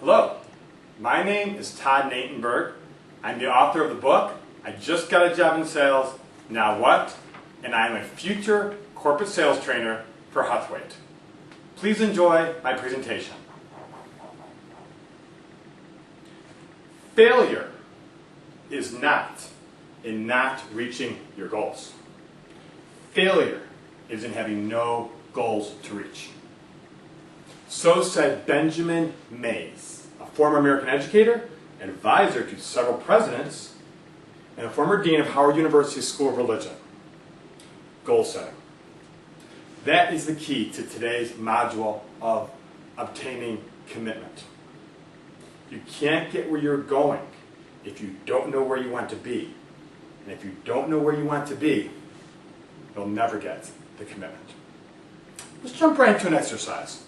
Hello, my name is Todd Natenberg. I'm the author of the book, I Just Got a Job in Sales, Now What? And I'm a future corporate sales trainer for Huthwaite. Please enjoy my presentation. Failure is not in not reaching your goals. Failure is in having no goals to reach. So said Benjamin Mays, a former American educator, an advisor to several presidents, and a former dean of Howard University School of Religion. Goal setting. That is the key to today's module of obtaining commitment. You can't get where you're going if you don't know where you want to be. And if you don't know where you want to be, you'll never get the commitment. Let's jump right into an exercise.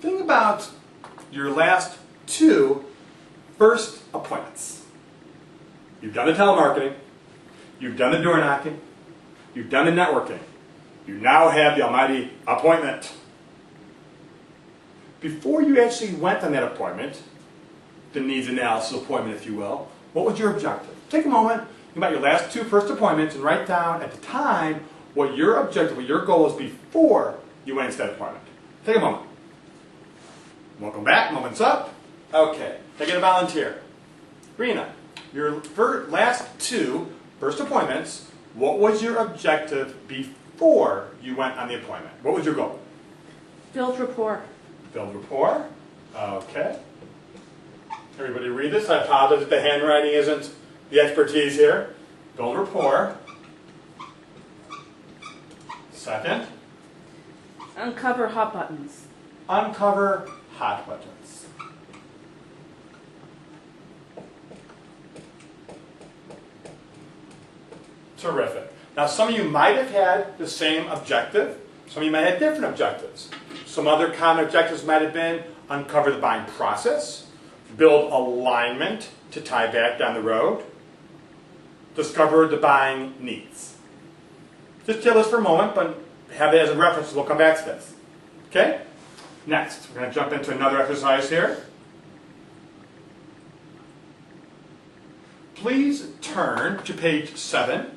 Think about your last two first appointments. You've done the telemarketing, you've done the door knocking, you've done the networking. You now have the almighty appointment. Before you actually went on that appointment, the needs analysis appointment, if you will, what was your objective? Take a moment, think about your last two first appointments and write down at the time what your objective, what your goal was before you went into that appointment. Take a moment. Welcome back, moment's up. Okay, can I get a volunteer? Rena, your last two first appointments, what was your objective before you went on the appointment? What was your goal? Build rapport. Build rapport. Okay. Everybody read this. I apologize if the handwriting isn't the expertise here. Build rapport. Second. Uncover hot buttons. Uncover hot buttons. Terrific. Now some of you might have had the same objective. Some of you might have different objectives. Some other common objectives might have been uncover the buying process, build alignment to tie back down the road, discover the buying needs. Just tell this for a moment, but have it as a reference. We'll come back to this. Okay? Next, we're going to jump into another exercise here. Please turn to page 7.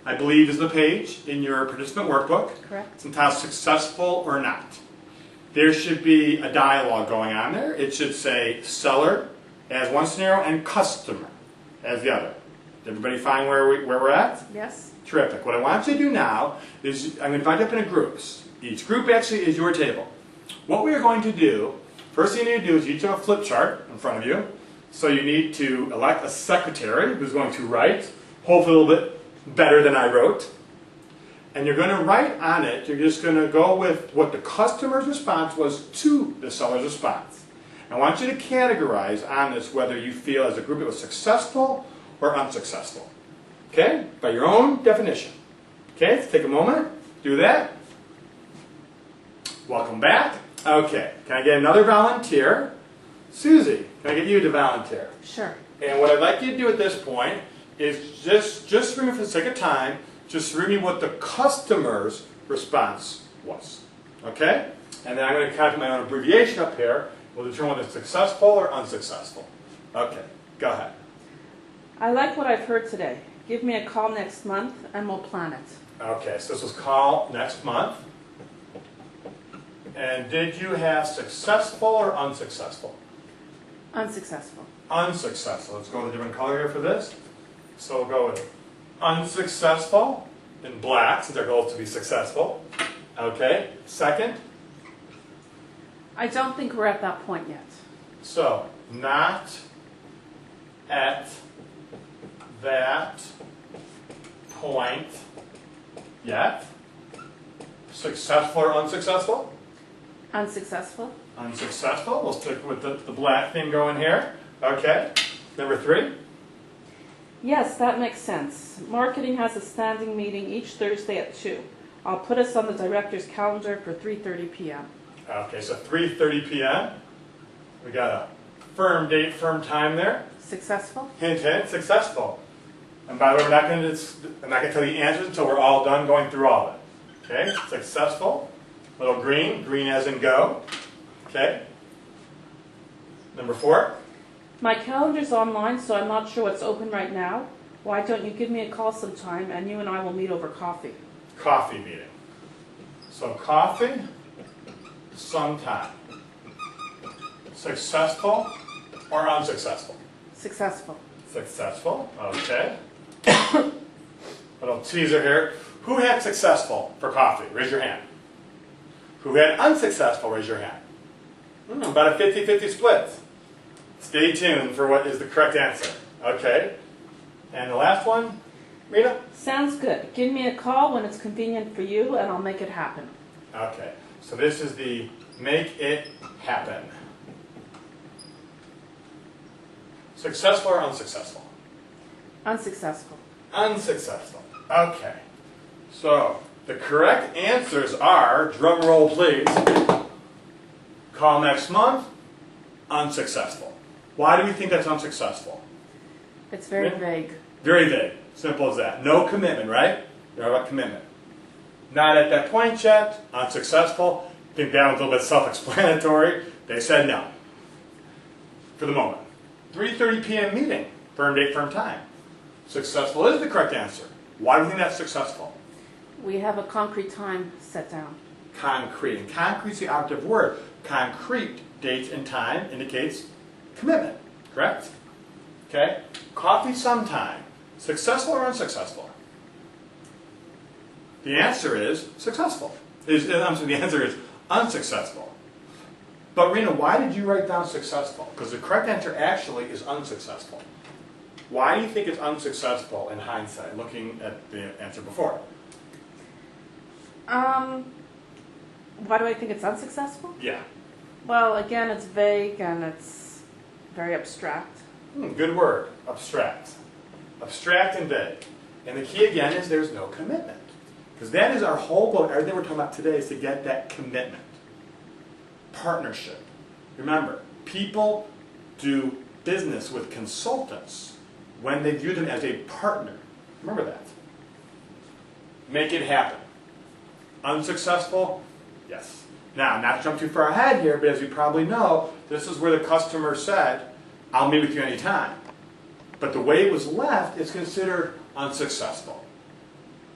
I believe is the page in your participant workbook. Correct. It's entitled Successful or Not. There should be a dialogue going on there. It should say seller as one scenario and customer as the other. Did everybody find where we're at? Yes. Terrific. What I want you to do now is I'm going to divide you up into groups. Each group actually is your table. What we are going to do, first thing you need to do is you each have a flip chart in front of you. So you need to elect a secretary who's going to write, hopefully a little bit better than I wrote. And you're going to write on it, you're just going to go with what the customer's response was to the seller's response. I want you to categorize on this whether you feel as a group it was successful or unsuccessful. Okay? By your own definition. Okay? Let's take a moment. Do that. Welcome back. Okay. Can I get another volunteer? Susie, can I get you to volunteer? Sure. And what I'd like you to do at this point is just for me, for the sake of time, just read me what the customer's response was. Okay? And then I'm going to copy my own abbreviation up here. We'll determine whether it's successful or unsuccessful. Okay. Go ahead. I like what I've heard today. Give me a call next month and we'll plan it. Okay, so this was call next month. And did you have successful or unsuccessful? Unsuccessful. Unsuccessful. Let's go with a different color here for this. So we'll go with unsuccessful in black, since our goal is to be successful. Okay, second. I don't think we're at that point yet. So, not at that point yet. Successful or unsuccessful? Unsuccessful. Unsuccessful. We'll stick with the black thing going here. Okay. Number 3. Yes, that makes sense. Marketing has a standing meeting each Thursday at 2. I'll put us on the director's calendar for 3:30 p.m. Okay, so 3:30 p.m. We got a firm date, firm time there. Successful? Hint, hint, successful. And by the way, I'm not going to tell you the answers until we're all done going through all of it. Okay, successful. Little green, green as in go. Okay. Number 4. My calendar's online, so I'm not sure what's open right now. Why don't you give me a call sometime and you and I will meet over coffee? Coffee meeting. So coffee, sometime. Successful or unsuccessful? Successful. Successful, okay. Little teaser here. Who had successful for coffee? Raise your hand. Who had unsuccessful? Raise your hand. About a 50-50 split. Stay tuned for what is the correct answer. Okay. And the last one, Rita? Sounds good. Give me a call when it's convenient for you and I'll make it happen. Okay. So this is the make it happen. Successful or unsuccessful? Unsuccessful. Unsuccessful. Okay. So the correct answers are, drum roll please, call next month, unsuccessful. Why do we think that's unsuccessful? It's very vague. Very vague. Simple as that. No commitment, right? You're about commitment. Not at that point yet, unsuccessful. I think that was a little bit self-explanatory. They said no. For the moment. 3:30 p.m. meeting. Firm date, firm time. Successful is the correct answer. Why do we think that's successful? We have a concrete time set down. Concrete. And concrete is the operative word. Concrete, date and time, indicates commitment. Correct? Okay. Coffee sometime. Successful or unsuccessful? The answer is successful. The answer is unsuccessful. But Rena, why did you write down successful? Because the correct answer actually is unsuccessful. Why do you think it's unsuccessful in hindsight, looking at the answer before? Why do I think it's unsuccessful? Yeah. Well, again, it's vague and it's very abstract. Good word, abstract. Abstract and vague. And the key again is there's no commitment. Because that is our whole goal. Everything we're talking about today is to get that commitment. Partnership. Remember, people do business with consultants when they view them as a partner. Remember that. Make it happen. Unsuccessful? Yes. Now, not to jump too far ahead here, but as you probably know, this is where the customer said, I'll meet with you anytime. But the way it was left is considered unsuccessful.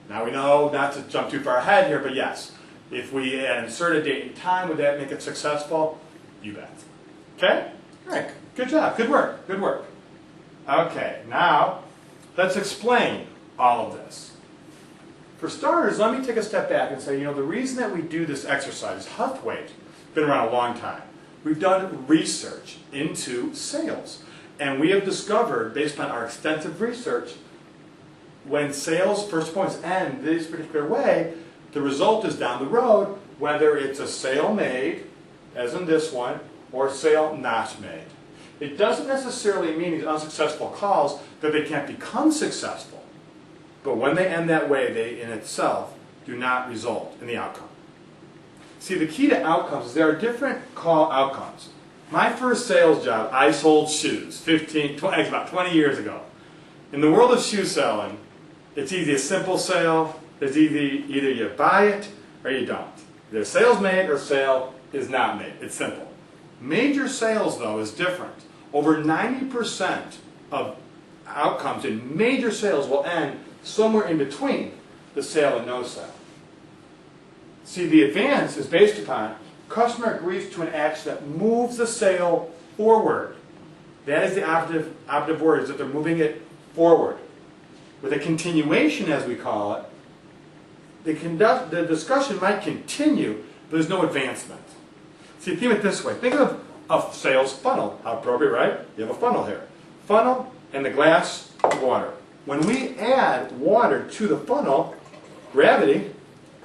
Now we know not to jump too far ahead here, but yes, if we insert a date and time, would that make it successful? You bet. Okay? All right. Good job. Good work. Good work. Okay. Now, let's explain all of this. For starters, let me take a step back and say, the reason that we do this exercise, Huthwaite, been around a long time. We've done research into sales. And we have discovered, based on our extensive research, when sales first points end this particular way, the result is down the road, whether it's a sale made, as in this one, or a sale not made. It doesn't necessarily mean these unsuccessful calls that they can't become successful. But when they end that way, they in itself do not result in the outcome. See, the key to outcomes is there are different call outcomes. My first sales job, I sold shoes about 20 years ago. In the world of shoe selling, it's either a simple sale, it's either you buy it or you don't. Either sale's made or sale is not made. It's simple. Major sales, though, is different. Over 90% of outcomes in major sales will end somewhere in between the sale and no sale. See, the advance is based upon customer agrees to an action that moves the sale forward. That is the operative word, is that they're moving it forward. With a continuation, as we call it, the discussion might continue, but there's no advancement. See, think of it this way. Think of a sales funnel. How appropriate, right? You have a funnel here. Funnel and the glass of water. When we add water to the funnel, gravity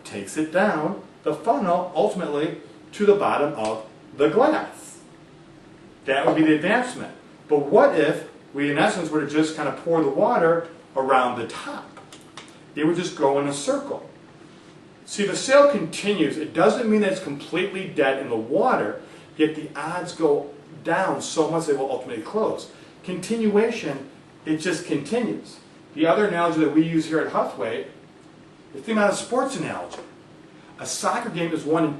takes it down the funnel, ultimately, to the bottom of the glass. That would be the advancement. But what if we, in essence, were to just kind of pour the water around the top? It would just go in a circle. See, the sale continues. It doesn't mean that it's completely dead in the water, yet the odds go down so much they will ultimately close. Continuation, it just continues. The other analogy that we use here at Huthwaite is think about a sports analogy. A soccer game is won in